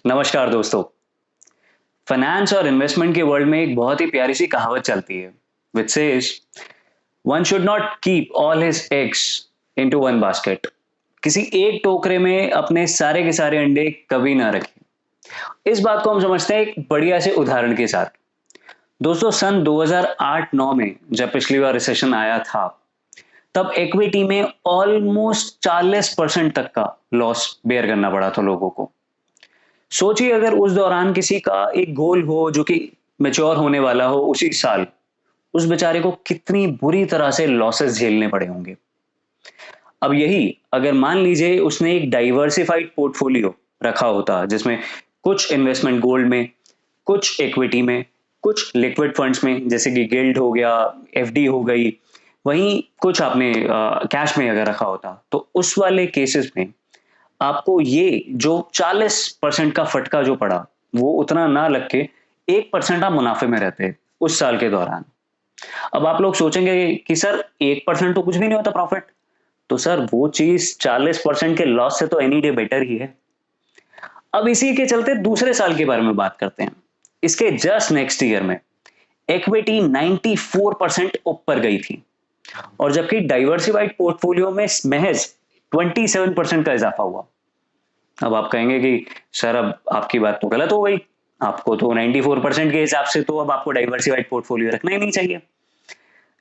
नमस्कार दोस्तों। फाइनेंस और इन्वेस्टमेंट के वर्ल्ड में एक बहुत ही प्यारी सी कहावत चलती है which says one should not keep all his eggs into one basket. किसी एक टोकरे में अपने सारे के सारे अंडे कभी ना रखें। इस बात को हम समझते हैं एक बढ़िया से उदाहरण के साथ। दोस्तों, सन 2008-9 में जब पिछली बार रिसेशन आया था, तब इक्विटी में ऑलमोस्ट 40% तक का लॉस बेयर करना पड़ा था लोगों को। सोचिए, अगर उस दौरान किसी का एक गोल हो जो कि मैच्योर होने वाला हो उसी साल, उस बेचारे को कितनी बुरी तरह से लॉसेस झेलने पड़े होंगे। अब यही अगर मान लीजिए उसने एक डाइवर्सिफाइड पोर्टफोलियो रखा होता जिसमें कुछ इन्वेस्टमेंट गोल्ड में, कुछ इक्विटी में, कुछ लिक्विड फंड्स में जैसे कि गिल्ड हो गया, एफडी हो गई, वहीं कुछ आपने कैश में अगर रखा होता, तो उस वाले केसेस में आपको ये जो 40% का फटका जो पड़ा, वो उतना ना लग के 1% आप मुनाफे में रहते उस साल के दौरान। अब आप लोग सोचेंगे कि सर 1% तो कुछ भी नहीं होता प्रॉफिट। तो सर वो चीज 40% के लॉस से तो एनी डे बेटर ही है। अब इसी के चलते दूसरे साल के बारे में बात करते हैं। इसके जस्ट नेक्स्ट ईयर में इक्विटी 94% ऊपर गई थी, और जबकि डाइवर्सिफाइड पोर्टफोलियो में महज 27% का इजाफा हुआ। अब आप कहेंगे कि सर अब आपकी बात तो गलत हो गई, आपको तो 94% के हिसाब से तो अब आपको डाइवर्सिफाइड पोर्टफोलियो रखना ही नहीं चाहिए।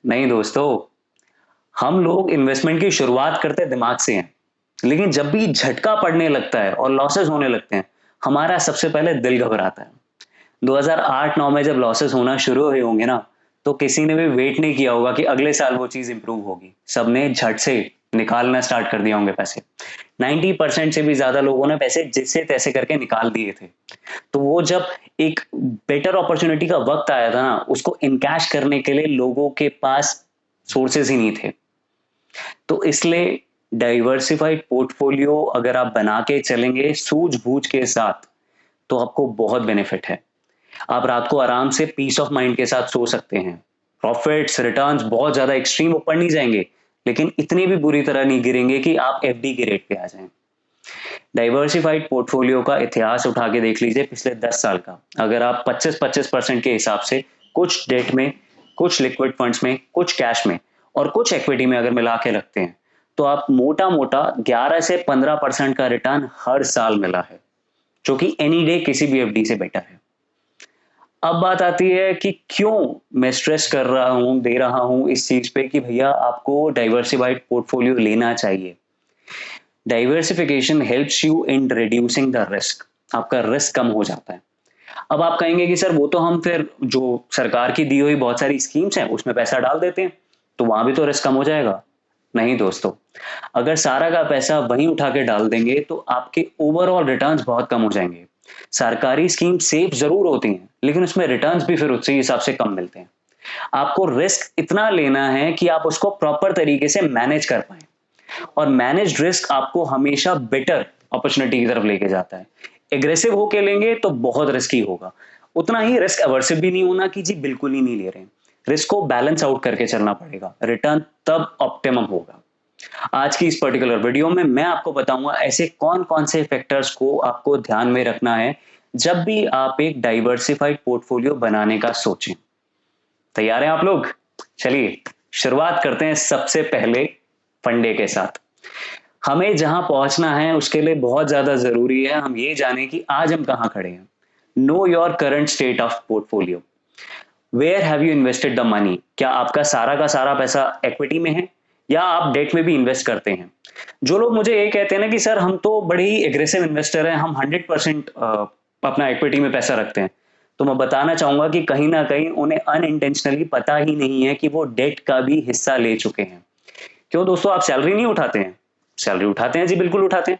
नहीं दोस्तों, हम लोग इन्वेस्टमेंट की शुरुआत करते दिमाग से हैं, लेकिन जब भी झटका पड़ने लगता है और लॉसेस होने लगते हैं, हमारा सबसे पहले दिल घबराता है। 2008-9 में जब लॉसेस होना शुरू हुए होंगे ना, तो किसी ने भी वेट नहीं किया होगा कि अगले साल वो चीज इंप्रूव होगी। सबने झट से निकालना स्टार्ट कर दिया होंगे पैसे। 90% से भी ज्यादा लोगों ने पैसे जैसे तैसे करके निकाल दिए थे। तो वो जब एक बेटर अपॉर्चुनिटी का वक्त आया था ना, उसको इनकैश करने के लिए लोगों के पास सोर्सेज ही नहीं थे। तो इसलिए डाइवर्सिफाइड पोर्टफोलियो अगर आप बना के चलेंगे सूझबूझ के साथ, तो आपको बहुत बेनिफिट है। आप रात को आराम से पीस ऑफ माइंड के साथ सो सकते हैं। प्रॉफिट्स रिटर्न्स बहुत ज्यादा एक्सट्रीम ऊपर नहीं जाएंगे, लेकिन इतनी भी बुरी तरह नहीं गिरेंगे कि आप एफडी के रेट पे आ जाएं। डाइवर्सिफाइड पोर्टफोलियो का इतिहास उठा के देख लीजिए पिछले 10 साल का। अगर आप 25-25% के हिसाब से कुछ डेट में, कुछ लिक्विड फंड्स में, कुछ कैश में और कुछ इक्विटी में अगर मिला के रखते हैं, तो आप मोटा मोटा 11 से 15% का रिटर्न हर साल मिला है, जो कि एनी डे किसी भी एफडी से बेटर है। अब बात आती है कि क्यों मैं स्ट्रेस कर रहा हूं, दे रहा हूं इस चीज पे कि भैया आपको डाइवर्सिफाइड पोर्टफोलियो लेना चाहिए। Diversification helps you in reducing the risk. आपका रिस्क कम हो जाता है। अब आप कहेंगे कि सर वो तो हम फिर जो सरकार की दी हुई बहुत सारी स्कीम्स हैं उसमें पैसा डाल देते हैं, तो वहां भी तो रिस्क कम हो जाएगा। नहीं दोस्तों, अगर सारा का पैसा वहीं उठा के डाल देंगे तो आपके ओवरऑल रिटर्न्स बहुत कम हो जाएंगे। सरकारी स्कीम सेफ जरूर होती हैं, लेकिन उसमें रिटर्न्स भी फिर उसी हिसाब से कम मिलते हैं। आपको रिस्क इतना लेना है कि आप उसको प्रॉपर तरीके से मैनेज कर पाए, और मैनेज रिस्क आपको हमेशा बेटर अपॉर्चुनिटी की तरफ लेके जाता है। एग्रेसिव होके लेंगे तो बहुत रिस्की होगा। उतना ही रिस्क अवर्सिव भी नहीं होना कि जी बिल्कुल ही नहीं ले रहे हैं। रिस्क को बैलेंस आउट करके चलना पड़ेगा, रिटर्न तब ऑप्टिमम होगा। आज की इस पर्टिकुलर वीडियो में मैं आपको बताऊंगा ऐसे कौन कौन से फैक्टर्स को आपको ध्यान में रखना है जब भी आप एक डाइवर्सिफाइड पोर्टफोलियो बनाने का सोचें। तैयार हैं आप लोग? चलिए शुरुआत करते हैं सबसे पहले फंडे के साथ। हमें जहां पहुंचना है उसके लिए बहुत ज्यादा जरूरी है हम ये जाने कि आज हम कहां खड़े हैं। Know your current state of portfolio. Where have you invested the money? क्या आपका सारा का सारा पैसा इक्विटी में है या आप डेट में भी इन्वेस्ट करते हैं? जो लोग मुझे ये कहते हैं ना कि सर हम तो बड़े ही एग्रेसिव इन्वेस्टर हैं, हम 100% अपना इक्विटी में पैसा रखते हैं, तो मैं बताना चाहूंगा कि कहीं ना कहीं उन्हें अनइंटेंशनली पता ही नहीं है कि वो डेट का भी हिस्सा ले चुके हैं। क्यों दोस्तों, आप सैलरी नहीं उठाते हैं? सैलरी उठाते हैं जी, बिल्कुल उठाते हैं।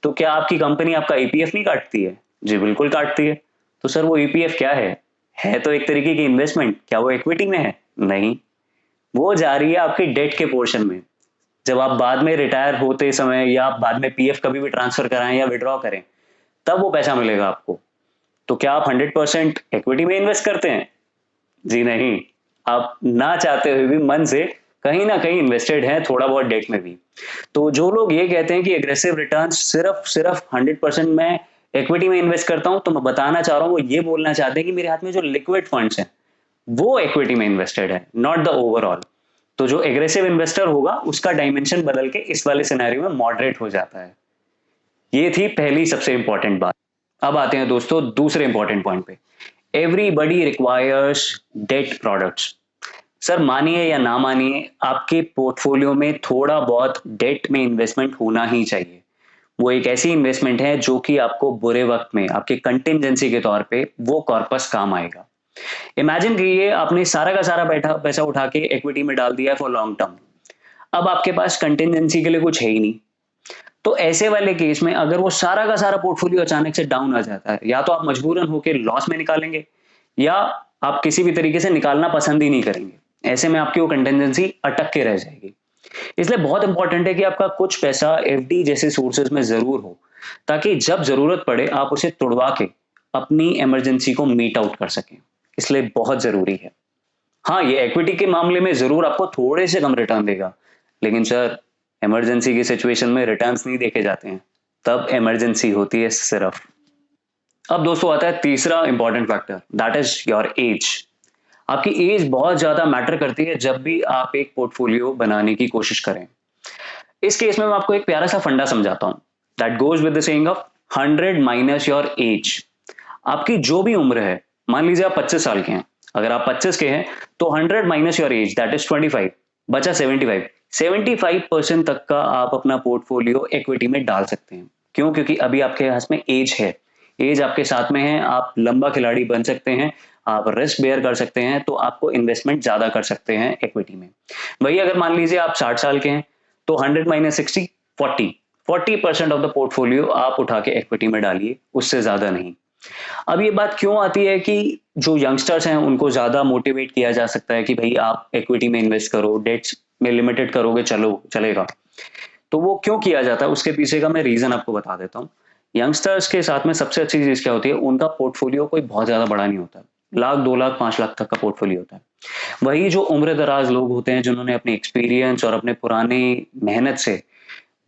तो क्या आपकी कंपनी आपका ईपीएफ नहीं काटती है? जी बिल्कुल काटती है। तो सर वो ईपीएफ क्या है तो एक तरीके की इन्वेस्टमेंट। क्या वो इक्विटी में है? नहीं, वो जा रही है आपकी डेट के पोर्शन में। जब आप बाद में रिटायर होते समय या आप बाद में पीएफ कभी भी ट्रांसफर कराएं या विड्रॉ करें, तब वो पैसा मिलेगा आपको। तो क्या आप 100% इक्विटी में इन्वेस्ट करते हैं? जी नहीं, आप ना चाहते हुए भी मन से कहीं ना कहीं इन्वेस्टेड हैं, थोड़ा बहुत डेट में भी। तो जो लोग ये कहते हैं कि एग्रेसिव रिटर्न सिर्फ सिर्फ 100% में इक्विटी में इन्वेस्ट करता हूं तो मैं बताना चाह रहा हूं, वो ये बोलना चाहते हैं कि मेरे हाथ में जो लिक्विड फंड्स हैं वो इक्विटी में इन्वेस्टेड है, नॉट द ओवरऑल। तो जो एग्रेसिव इन्वेस्टर होगा उसका डायमेंशन बदल के इस वाले सिनेरियो में मॉडरेट हो जाता है। ये थी पहली सबसे इंपॉर्टेंट बात। अब आते हैं दोस्तों दूसरे इंपॉर्टेंट पॉइंट पे। Everybody requires debt products. Sir मानिए या ना मानिए, आपके पोर्टफोलियो में थोड़ा बहुत डेट में इन्वेस्टमेंट होना ही चाहिए। वो एक ऐसी इन्वेस्टमेंट है जो कि आपको बुरे वक्त में आपके कंटिजेंसी के तौर पे वो कॉर्पस काम आएगा। इमेजिन कीजिए आपने सारा का सारा बैठा पैसा उठा के इक्विटी में डाल दिया है फॉर लॉन्ग टर्म। अब आपके पास कंटिजेंसी के लिए कुछ है ही नहीं। तो ऐसे वाले केस में अगर वो सारा का सारा पोर्टफोलियो अचानक से डाउन आ जाता है, या तो आप मजबूरन होकर लॉस में निकालेंगे, या आप किसी भी तरीके से निकालना पसंद ही नहीं करेंगे। ऐसे में आपकी वो कंटिजेंसी अटक के रह जाएगी। इसलिए बहुत इंपॉर्टेंट है कि आपका कुछ पैसा एफडी जैसे सोर्सेज में जरूर हो, ताकि जब जरूरत पड़े आप उसे तुड़वा के अपनी इमरजेंसी को मीट आउट कर सकें। इसलिए बहुत जरूरी है। हाँ, ये इक्विटी के मामले में जरूर आपको थोड़े से कम रिटर्न देगा, लेकिन सर इमरजेंसी की सिचुएशन में रिटर्न्स नहीं देखे जाते हैं, तब इमरजेंसी होती है सिर्फ। अब दोस्तों आता है तीसरा important factor, that is your age. आपकी एज बहुत ज्यादा मैटर करती है जब भी आप एक पोर्टफोलियो बनाने की कोशिश करें। इस केस में मैं आपको एक प्यारा सा फंडा समझाता हूं, that goes with the saying of 100 minus your age. आपकी जो भी उम्र है, मान लीजिए आप 25 साल के हैं, अगर आप 25 के हैं तो 100 minus your age that is 25, बचा 75। 75% तक का आप अपना पोर्टफोलियो इक्विटी में डाल सकते हैं। क्यों? क्योंकि अभी आपके पास में एज है, एज आपके साथ में है, आप लंबा खिलाड़ी बन सकते हैं, आप रिस्क बेयर कर सकते हैं, तो आपको इन्वेस्टमेंट ज्यादा कर सकते हैं इक्विटी में। वही अगर मान लीजिए आप 60 साल के हैं तो 100 माइनस 60, 40% ऑफ द पोर्टफोलियो आप उठा के इक्विटी में डालिए, उससे ज्यादा नहीं। अब ये बात क्यों आती है कि जो यंगस्टर्स हैं उनको ज्यादा मोटिवेट किया जा सकता है कि भाई आप इक्विटी में इन्वेस्ट करो, डेट्स में लिमिटेड करोगे चलो चलेगा। तो वो क्यों किया जाता है, उसके पीछे का मैं रीजन आपको बता देता हूँ। यंगस्टर्स के साथ में सबसे अच्छी चीज क्या होती है, उनका पोर्टफोलियो कोई बहुत ज्यादा बड़ा नहीं होता, लाख 2 लाख 5 लाख तक का पोर्टफोलियो होता है। वही जो उम्र दराज लोग होते हैं, जिन्होंने अपने एक्सपीरियंस और अपने पुराने मेहनत से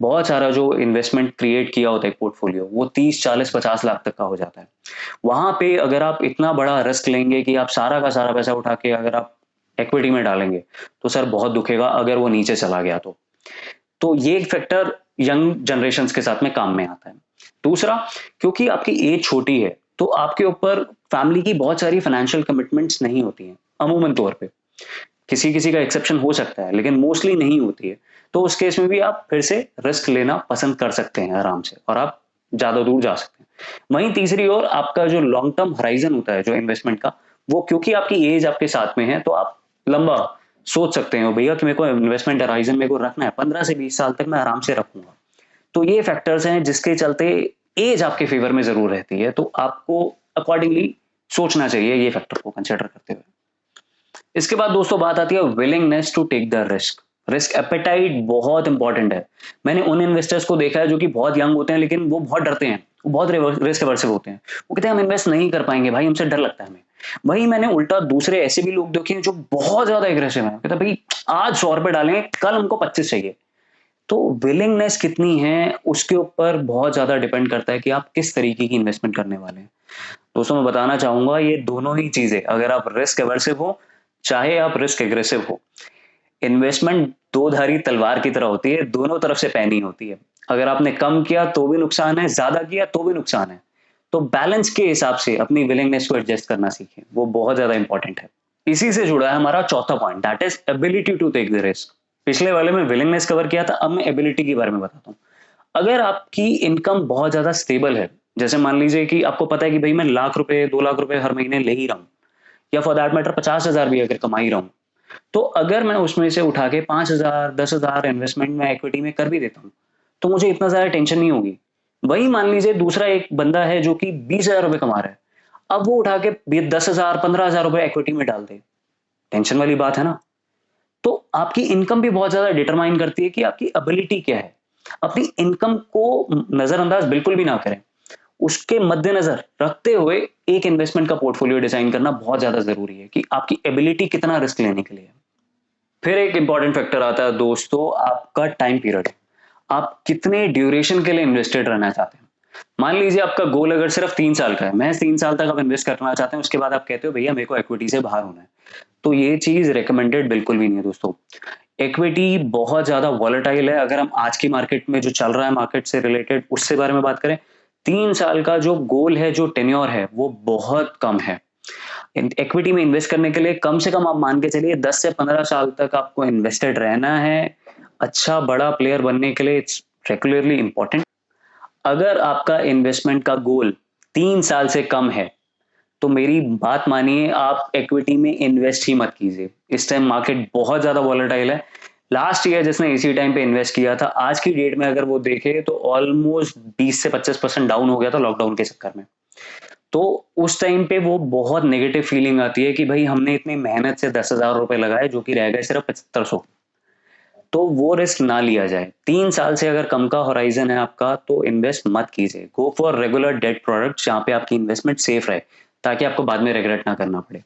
बहुत सारा जो इन्वेस्टमेंट क्रिएट किया होता है पोर्टफोलियो, वो 30 40 50 लाख तक का हो जाता है। वहां पे अगर आप इतना बड़ा रिस्क लेंगे कि आप सारा का सारा पैसा उठा के अगर आप इक्विटी में डालेंगे, तो सर बहुत दुखेगा अगर वो नीचे चला गया तो ये फैक्टर यंग जनरेशन के साथ में काम में आता है। दूसरा, क्योंकि आपकी एज छोटी है तो आपके ऊपर फैमिली की बहुत सारी फाइनेंशियल कमिटमेंट्स नहीं होती हैं अमूमन तौर पे। किसी किसी का एक्सेप्शन हो सकता है, लेकिन मोस्टली नहीं होती है। तो उस केस में भी आप फिर से रिस्क लेना पसंद कर सकते हैं आराम से, और आप ज्यादा दूर जा सकते हैं। वहीं तीसरी ओर आपका जो लॉन्ग टर्म हराइजन होता है जो इन्वेस्टमेंट का, वो क्योंकि आपकी एज आपके साथ में है, तो आप लंबा सोच सकते हो भैया कि मेरे को इन्वेस्टमेंट हराइजन मेरे को रखना है 15 से 20 साल तक, मैं आराम से रखूंगा। तो ये फैक्टर्स हैं जिसके चलते एज आपके फेवर में जरूर रहती है, तो आपको अकॉर्डिंगली सोचना चाहिए ये फैक्टर को कंसिडर करते हुए। इसके बाद दोस्तों बात आती है willingness to take the risk. Risk appetite बहुत इंपॉर्टेंट है। मैंने उन इन्वेस्टर्स को देखा है जो कि बहुत यंग होते हैं, लेकिन वो बहुत डरते हैं, वो बहुत रिस्क एवर्सिव होते हैं। वो कहते हैं हम इन्वेस्ट नहीं कर पाएंगे भाई, हमसे डर लगता है हमें। वही मैंने उल्टा दूसरे ऐसे भी लोग देखे हैं जो बहुत ज्यादा एग्रेसिव हैं, कहते हैं भाई आज 100 रुपए डालेंगे, कल हमको 25 चाहिए। तो विलिंगनेस कितनी है उसके ऊपर बहुत ज्यादा डिपेंड करता है कि आप किस तरीके की इन्वेस्टमेंट करने वाले हैं। दोस्तों मैं बताना चाहूंगा ये दोनों ही चीजें, अगर आप रिस्क एवर्सिव हो चाहे आप रिस्क एग्रेसिव हो, इन्वेस्टमेंट दो धारी तलवार की तरह होती है, दोनों तरफ से पैनी होती है। अगर आपने कम किया तो भी नुकसान है, ज्यादा किया तो भी नुकसान है। तो बैलेंस के हिसाब से अपनी विलिंगनेस को एडजस्ट करना सीखें, वो बहुत ज्यादा इंपॉर्टेंट है। इसी से जुड़ा है हमारा चौथा point, that is ability to take the risk. पिछले वाले में विलिंगनेस कवर किया था, अब मैं एबिलिटी के बारे में बताता हूँ। अगर आपकी इनकम बहुत ज्यादा स्टेबल है, जैसे मान लीजिए कि आपको पता है कि भाई मैं लाख रुपए 2 लाख रुपए हर महीने ले ही रहा हूँ, या फॉर दैट मैटर 50,000 भी अगर कमा ही रहा हूँ, तो अगर मैं उसमें से उठा के 5,000 10,000 इन्वेस्टमेंट में इक्विटी में कर भी देता हूँ, तो मुझे इतना ज्यादा टेंशन नहीं होगी। वही मान लीजिए दूसरा एक बंदा है जो कि 20,000 रुपए कमा रहा है, अब वो उठा के 10,000 15,000 रुपए इक्विटी में डाल दे, टेंशन वाली बात है ना। तो आपकी इनकम भी बहुत ज्यादा डिटरमाइन करती है कि आपकी एबिलिटी क्या है। अपनी इनकम को नजरअंदाज बिल्कुल भी ना करें, उसके मद्देनजर रखते हुए एक इन्वेस्टमेंट का पोर्टफोलियो डिजाइन करना बहुत ज्यादा जरूरी है कि आपकी एबिलिटी कितना रिस्क लेने के लिए है। फिर एक इंपॉर्टेंट फैक्टर आता है दोस्तों, आपका टाइम पीरियड। आप कितने ड्यूरेशन के लिए इन्वेस्टेड रहना चाहते हैं। मान लीजिए आपका गोल अगर सिर्फ 3 साल का है, मैं 3 साल तक आप इन्वेस्ट करना चाहते हैं, उसके बाद आप कहते हो भैया मेरे को इक्विटी से बाहर होना है, तो ये चीज रिकमेंडेड बिल्कुल भी नहीं है दोस्तों। इक्विटी बहुत ज्यादा वॉलेटाइल है। अगर हम आज की मार्केट में जो चल रहा है, मार्केट से रिलेटेड, उससे बारे में बात करें, 3 साल का जो गोल है, जो टेन्योर है, वो बहुत कम है। इक्विटी में इन्वेस्ट करने के लिए कम से कम आप मान के चलिए 10 से 15 साल तक आपको इन्वेस्टेड रहना है। अच्छा बड़ा प्लेयर बनने के लिए इट्स रेगुलरली इंपॉर्टेंट। अगर आपका इन्वेस्टमेंट का गोल 3 साल से कम है, तो मेरी बात मानिए, आप इक्विटी में इन्वेस्ट ही मत कीजिए। इस टाइम मार्केट बहुत ज्यादा वॉलेटाइल है। लास्ट ईयर जिसने इसी टाइम पे इन्वेस्ट किया था, आज की डेट में अगर वो देखे तो ऑलमोस्ट 20 से 25% डाउन हो गया था लॉकडाउन के चक्कर में। तो उस टाइम पे वो बहुत नेगेटिव फीलिंग आती है कि भाई हमने इतनी मेहनत से 10,000 रुपए लगाए, जो कि रह गए सिर्फ 7500। तो वो रिस्क ना लिया जाए। 3 साल से अगर कम का होराइजन है आपका, तो इन्वेस्ट मत कीजिए। Go for regular debt product, जहां पे आपकी इन्वेस्टमेंट सेफ रहे, ताकि आपको बाद में रिग्रेट ना करना पड़े।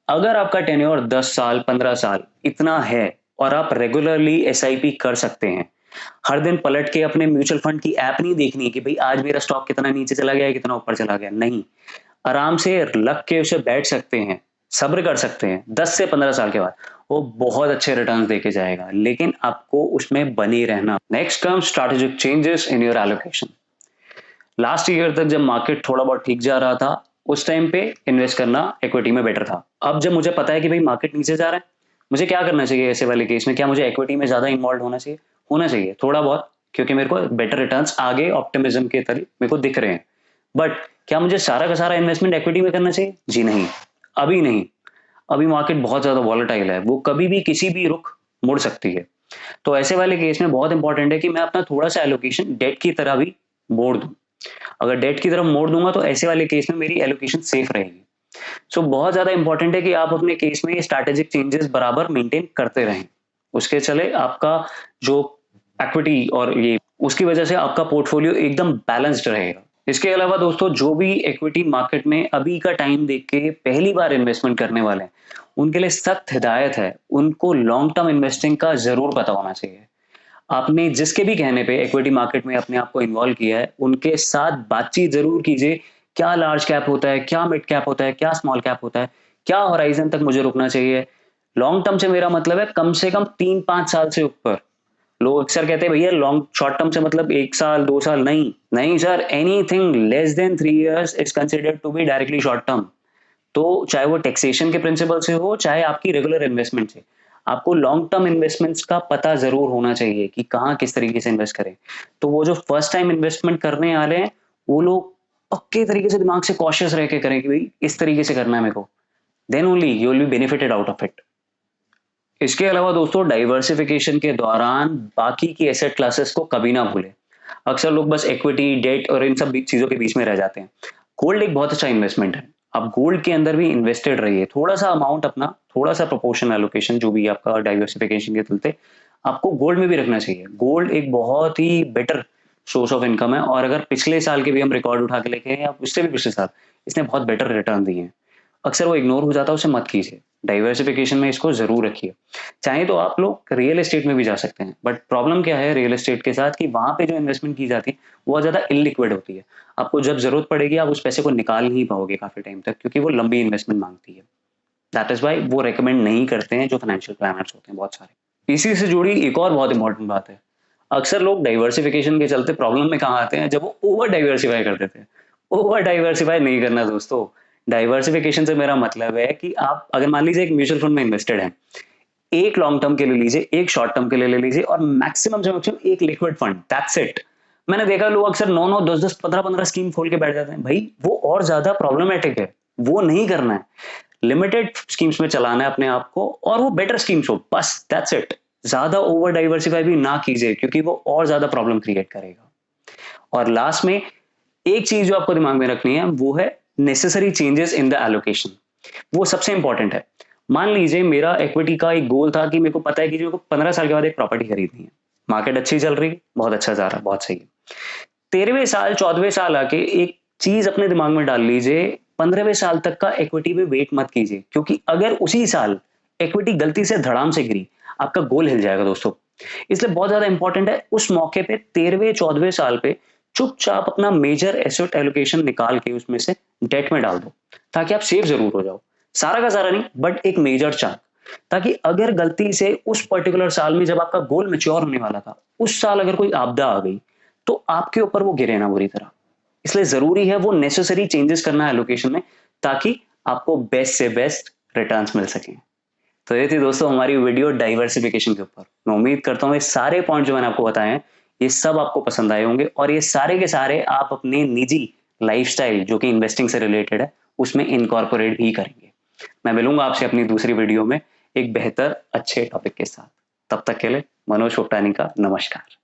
अगर आपका टेन्योर 10 साल 15 साल इतना है, और आप रेगुलरली एसआईपी कर सकते हैं, हर दिन पलट के अपने म्यूचुअल फंड की ऐप नहीं देखनी है कि भाई आज मेरा स्टॉक कितना नीचे चला गया है, कितना ऊपर चला गया, नहीं। आराम से लग के उसे बैठ सकते हैं, सब्र कर सकते हैं। 10 से 15 साल के बाद वो बहुत अच्छे रिटर्न्स देके जाएगा, लेकिन आपको उसमें बने रहना। Next come strategic changes in your allocation. Last year तक जब मार्केट थोड़ा बहुत ठीक जा रहा था, उस टाइम पे इन्वेस्ट करना इक्विटी में बेटर था। अब जब मुझे पता है कि भाई मार्केट नीचे जा रहा है, मुझे क्या करना चाहिए ऐसे वाले केस में? क्या मुझे इक्विटी में ज्यादा इन्वॉल्व होना चाहिए? होना चाहिए थोड़ा बहुत, क्योंकि मेरे को बेटर रिटर्न्स आगे ऑप्टिमिज्म के तरीके मेरे को दिख रहे हैं। बट क्या मुझे सारा का सारा इन्वेस्टमेंट इक्विटी में करना चाहिए? जी नहीं, अभी नहीं। अभी मार्केट बहुत ज्यादा वॉलेटाइल है, वो कभी भी किसी भी रुख मुड़ सकती है। तो ऐसे वाले केस में बहुत इंपॉर्टेंट है कि मैं अपना थोड़ा सा एलोकेशन डेट की तरह भी मोड़ दूं। अगर डेट की तरफ मोड़ दूंगा, तो ऐसे वाले केस में मेरी एलोकेशन सेफ रहेगी। सो बहुत ज्यादा इंपॉर्टेंट है कि आप अपने केस में ये स्ट्रैटेजिक चेंजेस बराबर मेंटेन करते रहें। उसके चले आपका जो इक्विटी और ये, उसकी वजह से आपका पोर्टफोलियो एकदम बैलेंस्ड रहेगा। इसके अलावा दोस्तों, जो भी इक्विटी मार्केट में अभी का टाइम देख के पहली बार इन्वेस्टमेंट करने वाले हैं, उनके लिए सख्त हिदायत है, उनको लॉन्ग टर्म इन्वेस्टिंग का जरूर पता होना चाहिए। आपने जिसके भी कहने पे इक्विटी मार्केट में अपने आप को इन्वॉल्व किया है, उनके साथ बातचीत जरूर कीजिए। क्या लार्ज कैप होता है, क्या मिड कैप होता है, क्या स्मॉल कैप होता है, क्या होराइजन तक मुझे रुकना चाहिए। लॉन्ग टर्म से मेरा मतलब है कम से कम 3-5 साल से ऊपर। लोग अक्सर कहते हैं भैया लॉन्ग शॉर्ट टर्म से मतलब 1 साल 2 साल, नहीं नहीं sir, anything less than 3 years is considered to be directly short term. तो चाहे वो टैक्सेशन के प्रिंसिपल से हो, चाहे आपकी रेगुलर इन्वेस्टमेंट से, आपको लॉन्ग टर्म इन्वेस्टमेंट्स का पता जरूर होना चाहिए कि कहाँ किस तरीके से इन्वेस्ट करें। तो वो जो फर्स्ट टाइम इन्वेस्टमेंट करने वाले हैं, वो लोग पक्के तरीके से दिमाग से कॉशियस रह के करें कि भाई इस तरीके से करना है मेरे को, then only you will be benefited out of it. इसके अलावा दोस्तों, डाइवर्सिफिकेशन के दौरान बाकी की एसेट क्लासेस को कभी ना भूलें। अक्सर लोग बस इक्विटी, डेट और इन सब चीजों के बीच में रह जाते हैं। गोल्ड एक बहुत अच्छा इन्वेस्टमेंट है। आप गोल्ड के अंदर भी इन्वेस्टेड रहिए। थोड़ा सा अमाउंट अपना, थोड़ा सा प्रोपोर्शन एलोकेशन, जो भी आपका डाइवर्सिफिकेशन के चलते, आपको गोल्ड में भी रखना चाहिए। गोल्ड एक बहुत ही बेटर सोर्स ऑफ इनकम है, और अगर पिछले साल के भी हम रिकॉर्ड उठा के लेके, या उससे भी पिछले साल, इसने बहुत बेटर रिटर्न दिए हैं। अक्सर वो इग्नोर हो जाता है, उसे मत कीजिए। डाइवर्सिफिकेशन में इसको जरूर रखिए। चाहे तो आप लोग रियल एस्टेट में भी जा सकते हैं, बट प्रॉब्लम क्या है रियल एस्टेट के साथ, कि वहां पे जो इन्वेस्टमेंट की जाती है वो ज्यादा इलिक्विड होती है। आपको जब जरूरत पड़ेगी, आप उस पैसे को निकाल नहीं पाओगे काफी टाइम तक, क्योंकि वो लंबी इन्वेस्टमेंट मांगती है। दैट इज वाई वो रेकमेंड नहीं करते हैं जो फाइनेंशियल प्लानर्स होते हैं बहुत सारे। इसी से जुड़ी एक और बहुत इंपॉर्टेंट बात है, अक्सर लोग डाइवर्सिफिकेशन के चलते प्रॉब्लम में कहाँ आते हैं, जब वो ओवर डाइवर्सिफाई कर देते हैं। ओवर डाइवर्सिफाई नहीं करना दोस्तों। डाइवर्सिफिकेशन से मेरा मतलब है कि आप अगर मान लीजिए एक म्यूचुअल फंड में इन्वेस्टेड है, एक लॉन्ग टर्म के लिए लीजिए, एक शॉर्ट टर्म के लिए ले लीजिए, और मैक्सिमम से मैक्सिमम एक लिक्विड फंड, दैट्स इट। मैंने देखा लोग अक्सर 9-9 10-10 15-15 स्कीम खोल के बैठ जाते हैं। भाई वो और ज्यादा प्रॉब्लमेटिक है, वो नहीं करना है। लिमिटेड स्कीम्स में चलाना है अपने आप को, और वो बेटर स्कीम्स हो, बस दैट्स इट। ज्यादा ओवर डाइवर्सिफाई भी ना कीजिए, क्योंकि वो और ज्यादा प्रॉब्लम क्रिएट करेगा। और लास्ट में एक चीज जो आपको दिमाग में रखनी है, वो है necessary changes in the allocation. वो सबसे इंपॉर्टेंट है। मान लीजिए मेरा इक्विटी का एक गोल था कि मेरे को पता है कि मेरे को 15 साल के बाद एक प्रॉपर्टी खरीदनी है। मार्केट अच्छी चल रही है, बहुत अच्छा जा रहा है, बहुत सही है। 13वें साल 14वें साल आके एक चीज अपने दिमाग में डाल लीजिए, 15वें साल तक का इक्विटी में वेट मत कीजिए, क्योंकि अगर उसी साल इक्विटी गलती से धड़ाम से गिरी, आपका गोल हिल जाएगा दोस्तों। इसलिए बहुत ज्यादा इंपॉर्टेंट है उस मौके पे 13वें 14वें साल पे चुपचाप अपना मेजर एसेट एलोकेशन निकाल के उसमें से डेट में डाल दो, ताकि आप सेफ जरूर हो जाओ, सारा का सारा नहीं बट एक मेजर चंक, ताकि अगर गलती से उस पर्टिकुलर साल में जब आपका गोल मैच्योर होने वाला था, उस साल अगर कोई आपदा आ गई तो आपके ऊपर वो गिरे ना बुरी तरह। इसलिए जरूरी है वो नेसेसरी चेंजेस करना एलोकेशन में, ताकि आपको बेस्ट से बेस्ट रिटर्न्स मिल सकें। तो ये थी दोस्तों हमारी वीडियो डाइवर्सिफिकेशन के ऊपर। मैं उम्मीद करता हूँ ये सारे पॉइंट जो मैंने आपको बताए हैं, ये सब आपको पसंद आए होंगे और ये सारे के सारे आप अपने निजी लाइफस्टाइल जो कि इन्वेस्टिंग से रिलेटेड है उसमें इनकॉर्पोरेट भी करेंगे। मैं मिलूंगा आपसे अपनी दूसरी वीडियो में एक बेहतर अच्छे टॉपिक के साथ। तब तक के लिए मनोज पोपटानी का नमस्कार।